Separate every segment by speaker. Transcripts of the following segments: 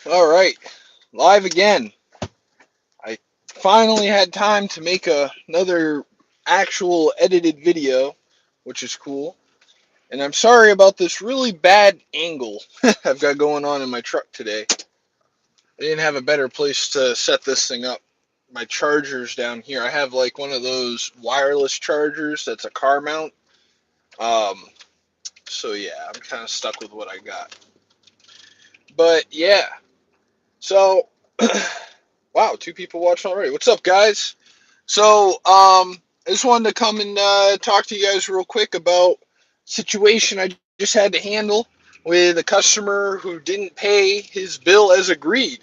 Speaker 1: All right, live again. I finally had time to make another actual edited video, which is cool. And I'm sorry about this really bad angle I've got going on in my truck today. I didn't have a better place to set this thing up. My charger's down here. I have like one of those wireless chargers that's a car mount. Um, so yeah, I'm kind of stuck with what I got. But yeah, so wow, two people watching already. What's up, guys? I just wanted to come and talk to you guys real quick about situation I just had to handle with a customer who didn't pay his bill as agreed.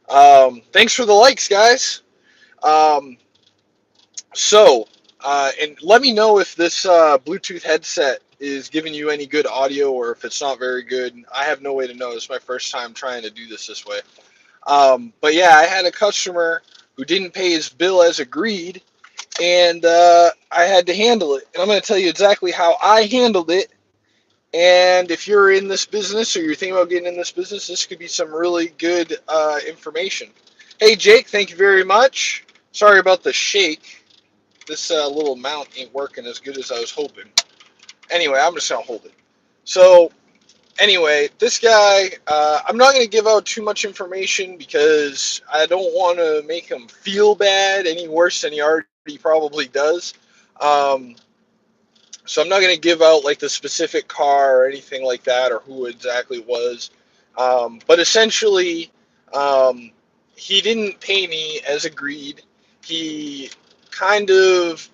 Speaker 1: Thanks for the likes, guys. Um, and let me know if this Bluetooth headset is giving you any good audio or if it's not very good. I have no way to know. It's my first time trying to do this way. But yeah, I had a customer who didn't pay his bill as agreed, and I had to handle it. And I'm going to tell you exactly how I handled it. And if you're in this business or you're thinking about getting in this business, this could be some really good information. Hey, Jake, thank you very much. Sorry about the shake. This little mount ain't working as good as I was hoping. Anyway, I'm just going to hold it. So, anyway, this guy, I'm not going to give out too much information because I don't want to make him feel bad any worse than he already probably does. Um, so I'm not going to give out like the specific car or anything like that or who exactly it was. But essentially, um, he didn't pay me as agreed. He kind of,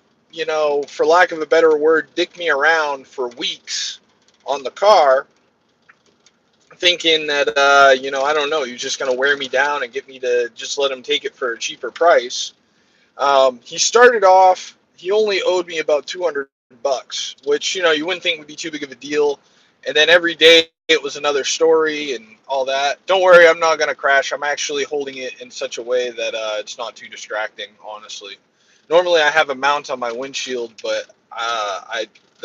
Speaker 1: for lack of a better word, dicked me around for weeks on the car thinking that I don't know, he was just going to wear me down and get me to just let him take it for a cheaper price. He started off, he only owed me about $200, which you wouldn't think would be too big of a deal. And then every day it was another story and all that. Don't worry, I'm not going to crash. I'm actually holding it in such a way that it's not too distracting, honestly. Normally I have a mount on my windshield, but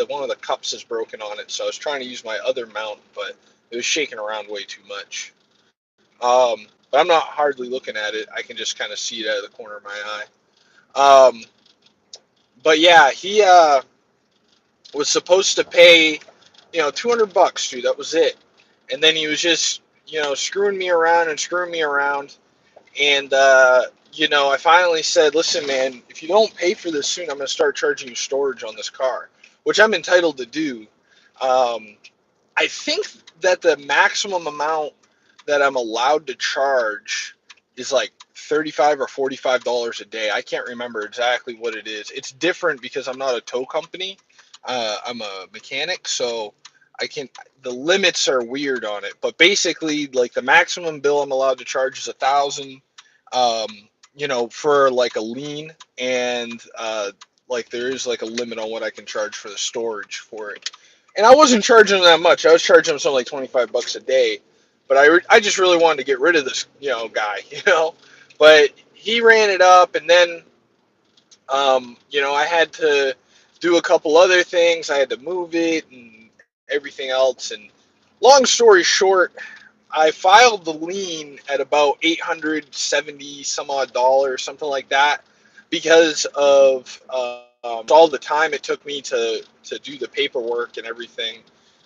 Speaker 1: one of the cups is broken on it, so I was trying to use my other mount, but it was shaking around way too much. But I'm not hardly looking at it. I can just kind of see it out of the corner of my eye. Um, but yeah, he was supposed to pay, $200, dude. That was it. And then he was just, screwing me around and screwing me around. And, I finally said, listen, man, if you don't pay for this soon, I'm going to start charging you storage on this car, which I'm entitled to do. Um, I think that the maximum amount that I'm allowed to charge is like $35 or $45 a day. I can't remember exactly what it is. It's different because I'm not a tow company. I'm a mechanic, so I can. The limits are weird on it, but basically, like the maximum bill I'm allowed to charge is 1,000. For like a lien, and like there is like a limit on what I can charge for the storage for it. And I wasn't charging them that much. I was charging them something like $25 a day. But I just really wanted to get rid of this, guy, But he ran it up, and then, I had to do a couple other things. I had to move it and everything else. And long story short, I filed the lien at about 870 some odd dollars, something like that, because of all the time it took me to do the paperwork and everything.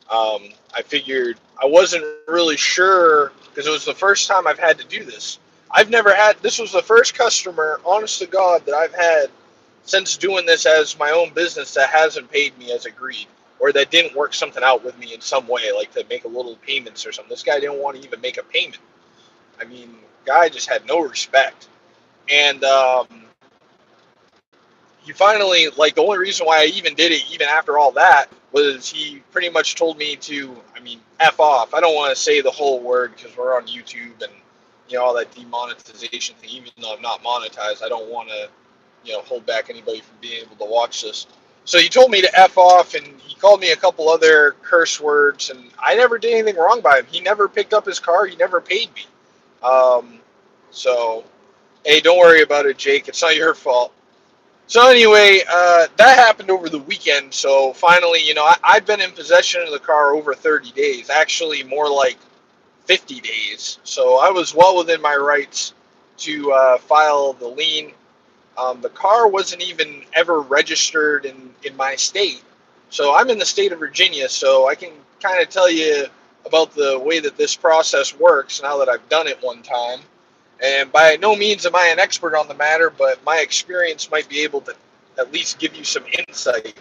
Speaker 1: I figured I wasn't really sure because it was the first time I've had to do this. I've never had, this was the first customer, honest to God, that I've had since doing this as my own business that hasn't paid me as agreed or that didn't work something out with me in some way, like to make a little payments or something. This guy didn't want to even make a payment. I mean, guy just had no respect. And he finally, like, the only reason why I even did it, even after all that, was he pretty much told me to, F off. I don't want to say the whole word because we're on YouTube and, all that demonetization thing. Even though I'm not monetized, I don't want to, hold back anybody from being able to watch this. So he told me to F off, and he called me a couple other curse words, and I never did anything wrong by him. He never picked up his car. He never paid me. Um, so, hey, don't worry about it, Jake. It's not your fault. So anyway, that happened over the weekend. So finally, I've been in possession of the car over 30 days. Actually, more like 50 days. So I was well within my rights to file the lien. The car wasn't even ever registered in my state. So I'm in the state of Virginia, so I can kind of tell you about the way that this process works now that I've done it one time. And by no means am I an expert on the matter, but my experience might be able to at least give you some insight.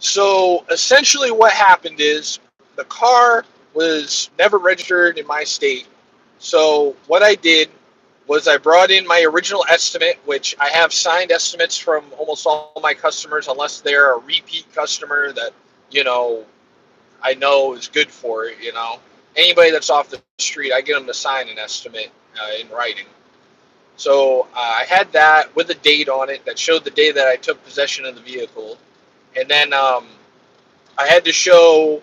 Speaker 1: So essentially, what happened is the car was never registered in my state. So what I did was I brought in my original estimate, which I have signed estimates from almost all my customers, unless they're a repeat customer that, you know, I know is good for it. Anybody that's off the street, I get them to sign an estimate in writing. So I had that with a date on it that showed the day that I took possession of the vehicle. And then I had to show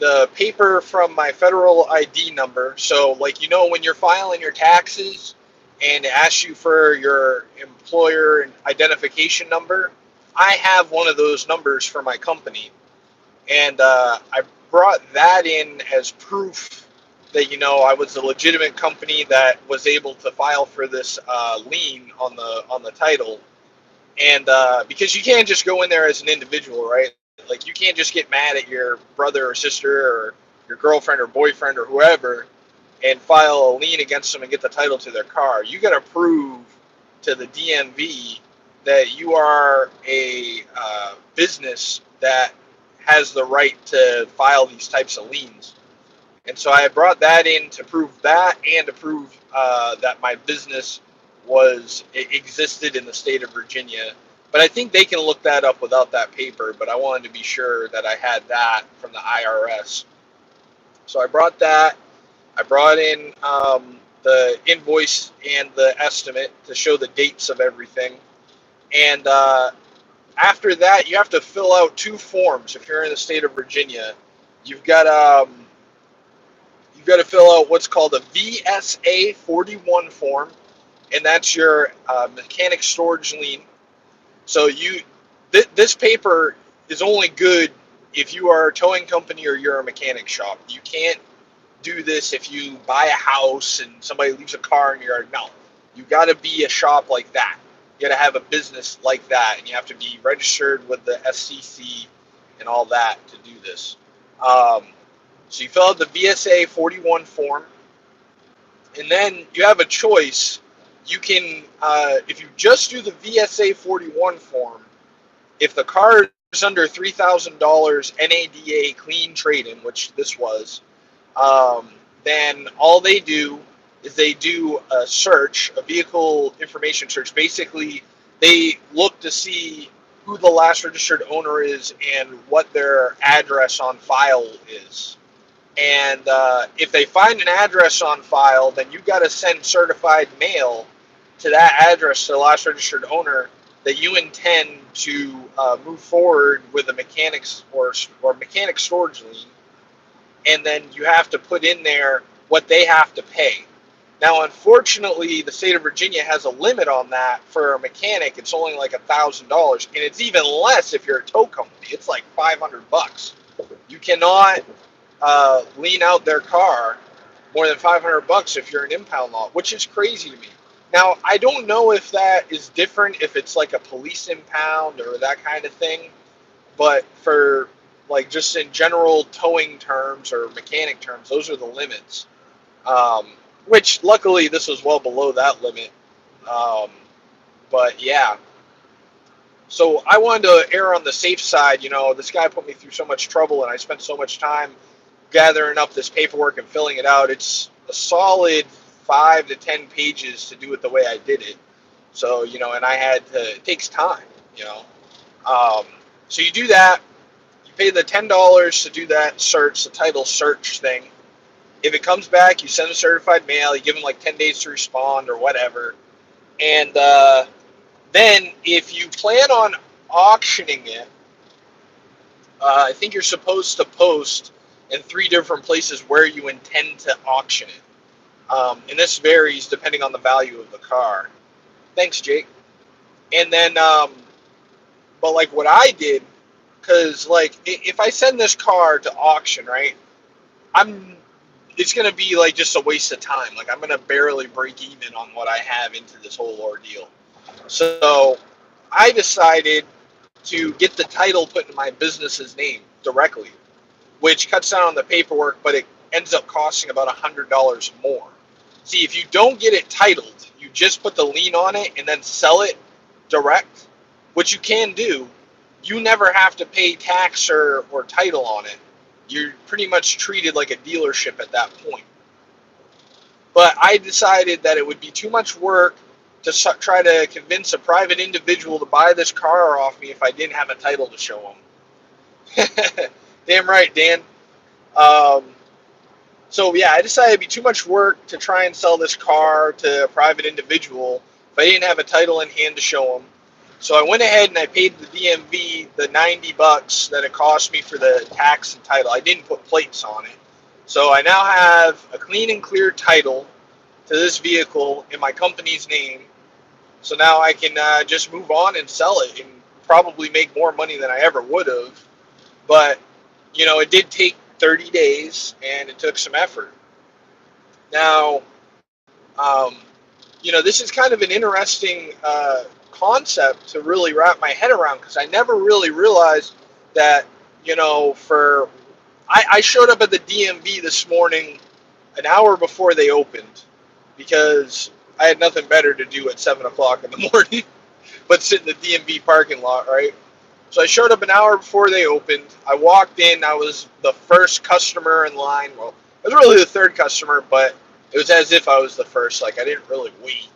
Speaker 1: the paper from my federal ID number. So, like, when you're filing your taxes and it asks you for your employer identification number, I have one of those numbers for my company. And I brought that in as proof that, I was a legitimate company that was able to file for this lien on the title. And because you can't just go in there as an individual, right? Like, you can't just get mad at your brother or sister or your girlfriend or boyfriend or whoever and file a lien against them and get the title to their car. You got to prove to the DMV that you are a business that has the right to file these types of liens. And so I brought that in to prove that and to prove that my business existed in the state of Virginia. But I think they can look that up without that paper, but I wanted to be sure that I had that from the IRS. So I brought that. I brought in the invoice and the estimate to show the dates of everything. And after that, you have to fill out two forms if you're in the state of Virginia. You've got to fill out what's called a VSA 41 form, and that's your mechanic storage lien. So this paper is only good if you are a towing company or you're a mechanic shop. You can't do this if you buy a house and somebody leaves a car in your yard. No, you got to be a shop like that. You got to have a business like that, and you have to be registered with the SCC and all that to do this. So you fill out the VSA 41 form, and then you have a choice. You can, if you just do the VSA 41 form, if the car is under $3,000 NADA clean trade-in, which this was, then all they do is they do a search, a vehicle information search. Basically, they look to see who the last registered owner is and what their address on file is. And if they find an address on file, then you got to send certified mail to that address to the last registered owner that you intend to move forward with a mechanics or mechanic storage lien. And then you have to put in there what they have to pay. Now, unfortunately, the state of Virginia has a limit on that for a mechanic. It's only like $1,000, and it's even less if you're a tow company. It's like $500. You cannot lien out their car more than $500 if you're an impound lot, which is crazy to me. Now, I don't know if that is different if it's like a police impound or that kind of thing, but for like just in general towing terms or mechanic terms, those are the limits. Which luckily this was well below that limit. But yeah. So I wanted to err on the safe side. This guy put me through so much trouble and I spent so much time gathering up this paperwork and filling it out. It's a solid 5 to 10 pages to do it the way I did it. So, and I had to, it takes time, so you do that. Pay the $10 to do that search, the title search thing. If it comes back, you send a certified mail. You give them like 10 days to respond or whatever. And then if you plan on auctioning it, I think you're supposed to post in 3 different places where you intend to auction it. And this varies depending on the value of the car. Thanks, Jake. And then, but like what I did, because like if I send this car to auction, right, I'm it's going to be like just a waste of time. Like I'm going to barely break even on what I have into this whole ordeal. So I decided to get the title put in my business's name directly, which cuts down on the paperwork, but it ends up costing about $100 more. See, if you don't get it titled, you just put the lien on it and then sell it direct, which you can do. You never have to pay tax or title on it. You're pretty much treated like a dealership at that point. But I decided that it would be too much work to try to convince a private individual to buy this car off me if I didn't have a title to show them. Damn right, Dan. Um, so yeah, I decided it'd be too much work to try and sell this car to a private individual if I didn't have a title in hand to show them. So I went ahead and I paid the DMV the $90 that it cost me for the tax and title. I didn't put plates on it. So I now have a clean and clear title to this vehicle in my company's name. So now I can just move on and sell it and probably make more money than I ever would have. But, you know, it did take 30 days and it took some effort. Now, um, you know, this is kind of an interesting concept to really wrap my head around because I never really realized that, you know, I showed up at the DMV this morning an hour before they opened because I had nothing better to do at 7 o'clock in the morning but sit in the DMV parking lot, right? So I showed up an hour before they opened. I walked in. I was the first customer in line. Well, I was really the third customer, but it was as if I was the first. Like, I didn't really wait.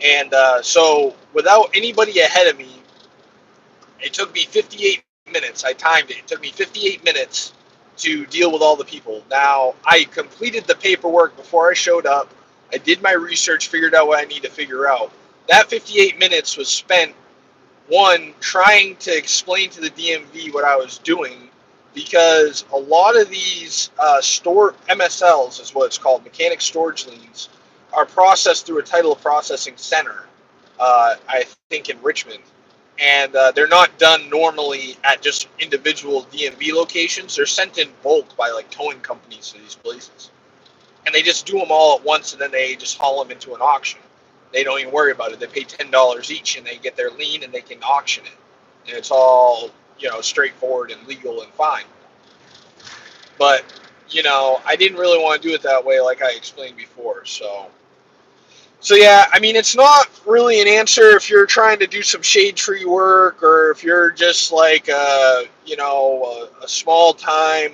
Speaker 1: And so without anybody ahead of me, it took me 58 minutes. I timed it. It took me 58 minutes to deal with all the people. Now, I completed the paperwork before I showed up. I did my research, figured out what I need to figure out. That 58 minutes was spent, one, trying to explain to the DMV what I was doing, because a lot of these store MSLs is what it's called, mechanic storage liens, are processed through a title processing center, I think in Richmond. And they're not done normally at just individual DMV locations. They're sent in bulk by like towing companies to these places. And they just do them all at once and then they just haul them into an auction. They don't even worry about it. They pay $10 each and they get their lien and they can auction it. And it's all, you know, straightforward and legal and fine. But, you know, I didn't really want to do it that way like I explained before. So yeah, I mean, it's not really an answer if you're trying to do some shade tree work or if you're just like, you know, a small time,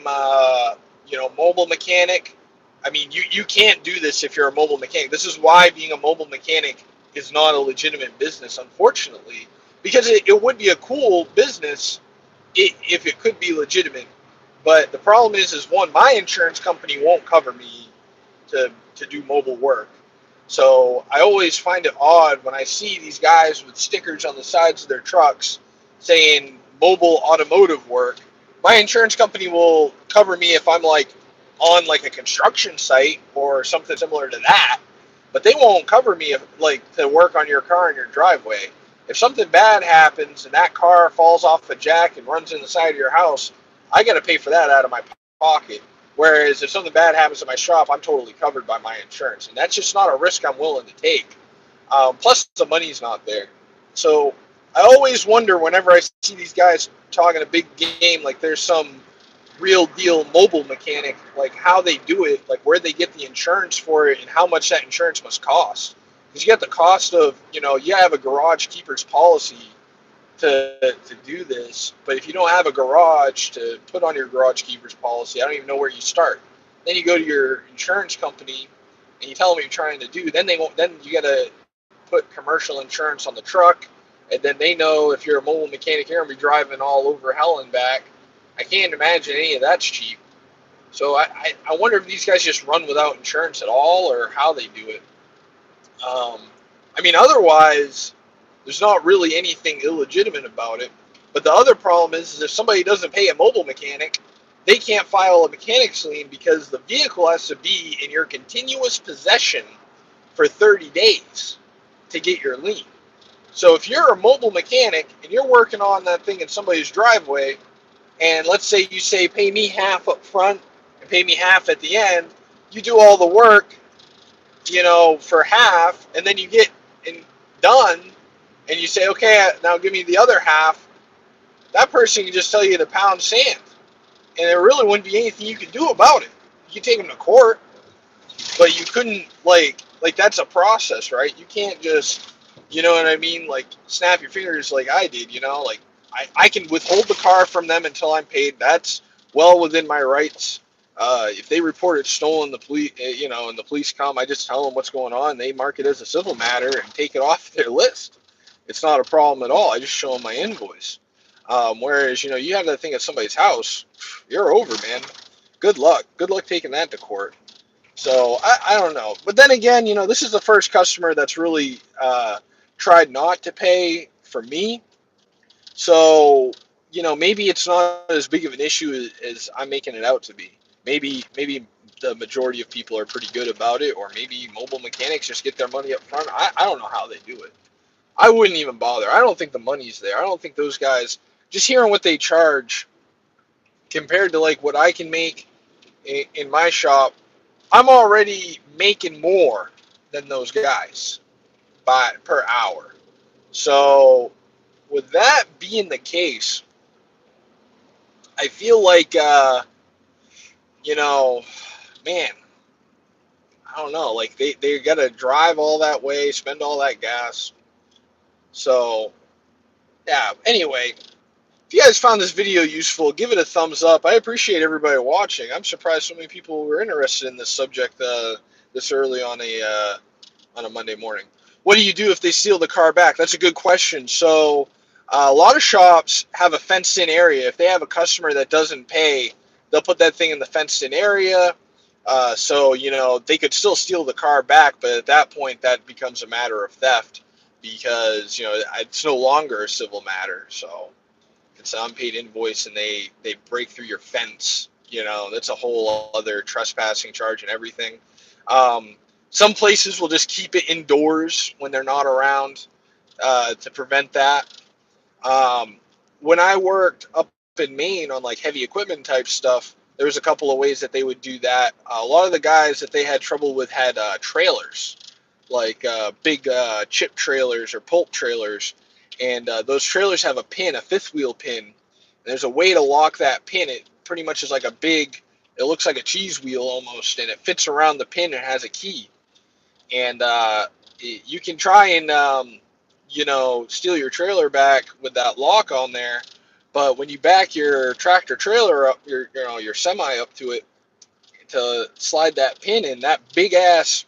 Speaker 1: you know, mobile mechanic. I mean, you can't do this if you're a mobile mechanic. This is why being a mobile mechanic is not a legitimate business, unfortunately, because it would be a cool business if it could be legitimate. But the problem is one, my insurance company won't cover me to do mobile work. So I always find it odd when I see these guys with stickers on the sides of their trucks saying mobile automotive work. My insurance company will cover me if I'm like on like a construction site or something similar to that, but they won't cover me if, like, to work on your car in your driveway. If something bad happens and that car falls off a jack and runs in the side of your house, I got to pay for that out of my pocket. Whereas if something bad happens in my shop, I'm totally covered by my insurance. And that's just not a risk I'm willing to take. Plus, the money's not there. So I always wonder whenever I see these guys talking a big game, like there's some real deal mobile mechanic, like how they do it, like where they get the insurance for it and how much that insurance must cost. Because you got the cost of, you know, you have a garage keeper's policy to do this, but if you don't have a garage to put on your garage keeper's policy, I don't even know where you start. Then you go to your insurance company and you tell them what you're trying to do. Then they won't. Then you got to put commercial insurance on the truck, and then they know if you're a mobile mechanic, you're gonna be driving all over hell and back. I can't imagine any of that's cheap. So I wonder if these guys just run without insurance at all, or how they do it. I mean, otherwise, there's not really anything illegitimate about it. But the other problem is if somebody doesn't pay a mobile mechanic, they can't file a mechanic's lien because the vehicle has to be in your continuous possession for 30 days to get your lien. So if you're a mobile mechanic and you're working on that thing in somebody's driveway, and let's say you say pay me half up front and pay me half at the end, you do all the work, for half, and then you get done, and you say, okay, now give me the other half. That person can just tell you to pound sand, and there really wouldn't be anything you could do about it. You could take them to court, but you couldn't like that's a process, right? You can't just, you know what I mean, like snap your fingers like I did, like I can withhold the car from them until I'm paid. That's well within my rights. If they report it stolen, the police, and the police come, I just tell them what's going on. They mark it as a civil matter and take it off their list. It's not a problem at all. I just show them my invoice. Whereas, you have that thing at somebody's house, you're over, man. Good luck. Good luck taking that to court. So I don't know. But then again, this is the first customer that's really tried not to pay for me. So, maybe it's not as big of an issue as I'm making it out to be. Maybe the majority of people are pretty good about it, or maybe mobile mechanics just get their money up front. I don't know how they do it. I wouldn't even bother. I don't think the money's there. I don't think those guys, just hearing what they charge compared to like what I can make in my shop, I'm already making more than those guys per hour. So with that being the case, I feel like you know, man, I don't know, like they gotta drive all that way, spend all that gas. So yeah. Anyway, if you guys found this video useful, give it a thumbs up. I appreciate everybody watching. I'm surprised so many people were interested in this subject this early on a Monday morning. What do you do if they steal the car back? That's a good question. So a lot of shops have a fenced-in area. If they have a customer that doesn't pay, they'll put that thing in the fenced-in area. So, they could still steal the car back, but at that point, that becomes a matter of theft because, it's no longer a civil matter. So it's an unpaid invoice and they break through your fence. That's a whole other trespassing charge and everything. Some places will just keep it indoors when they're not around to prevent that. When I worked up in Maine on like heavy equipment type stuff, there was a couple of ways that they would do that. A lot of the guys that they had trouble with had trailers, like big chip trailers or pulp trailers, and those trailers have a pin, a fifth wheel pin. And there's a way to lock that pin. It pretty much is like a big, it looks like a cheese wheel almost, and it fits around the pin and has a key. And you can try and steal your trailer back with that lock on there, but when you back your tractor trailer up, your semi up to it to slide that pin in, that big ass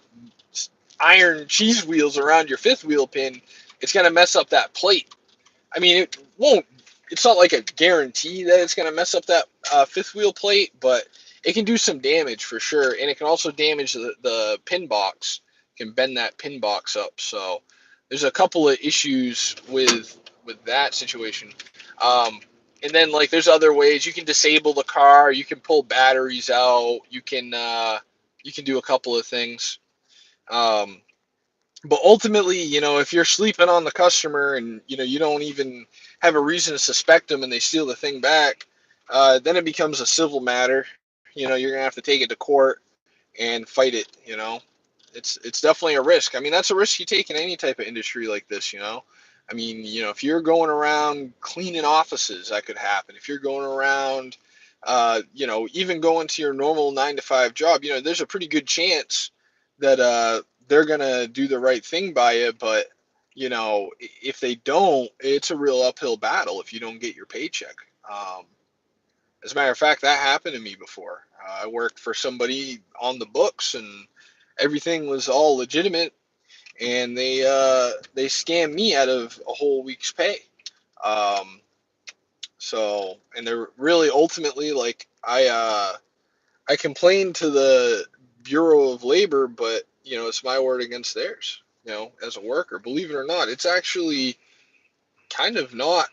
Speaker 1: iron cheese wheels around your fifth wheel pin, it's gonna mess up that plate. I mean, it won't. It's not like a guarantee that it's gonna mess up that fifth wheel plate, but it can do some damage for sure, and it can also damage the pin box. It can bend that pin box up. So there's a couple of issues with that situation. And then like there's other ways you can disable the car, you can pull batteries out, you can do a couple of things. But ultimately, if you're sleeping on the customer and you don't even have a reason to suspect them and they steal the thing back, then it becomes a civil matter. You're gonna have to take it to court and fight it. It's definitely a risk. I mean, that's a risk you take in any type of industry like this. I mean, if you're going around cleaning offices, that could happen. If you're going around, even going to your normal 9 to 5 job, there's a pretty good chance that they're gonna do the right thing by you. But if they don't, it's a real uphill battle if you don't get your paycheck. As a matter of fact, that happened to me before. I worked for somebody on the books, and everything was all legitimate, and they scammed me out of a whole week's pay. Um, and they're really ultimately like I complained to the Bureau of Labor, but it's my word against theirs. As a worker, believe it or not, it's actually kind of not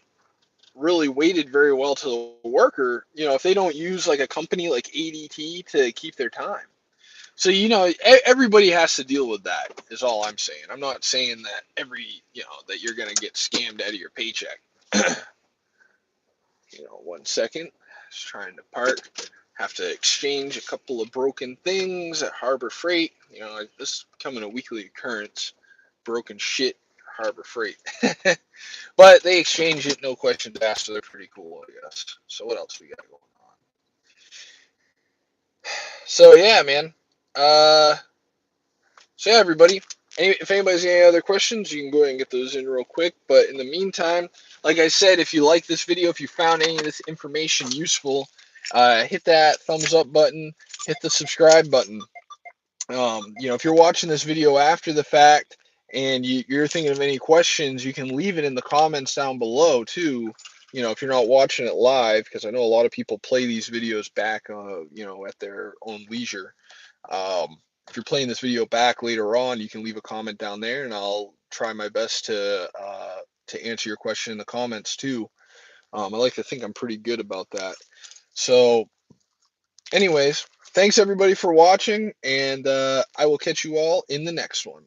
Speaker 1: really weighted very well to the worker, if they don't use like a company like ADT to keep their time. So, everybody has to deal with that is all I'm saying. I'm not saying that that you're going to get scammed out of your paycheck. 1 second. Just trying to park. have to exchange a couple of broken things at Harbor Freight. This is becoming a weekly occurrence. Broken shit at Harbor Freight. But they exchange it, no questions asked, so they're pretty cool, I guess. So what else we got going on? So yeah, man. Uh, so yeah, everybody. If anybody's got any other questions, you can go ahead and get those in real quick. But in the meantime, like I said, if you like this video, if you found any of this information useful, hit that thumbs up button, hit the subscribe button. If you're watching this video after the fact and you're thinking of any questions, you can leave it in the comments down below too. If you're not watching it live, because I know a lot of people play these videos back, at their own leisure. If you're playing this video back later on, you can leave a comment down there, and I'll try my best to answer your question in the comments too. I like to think I'm pretty good about that. So, anyways, thanks everybody for watching, and I will catch you all in the next one.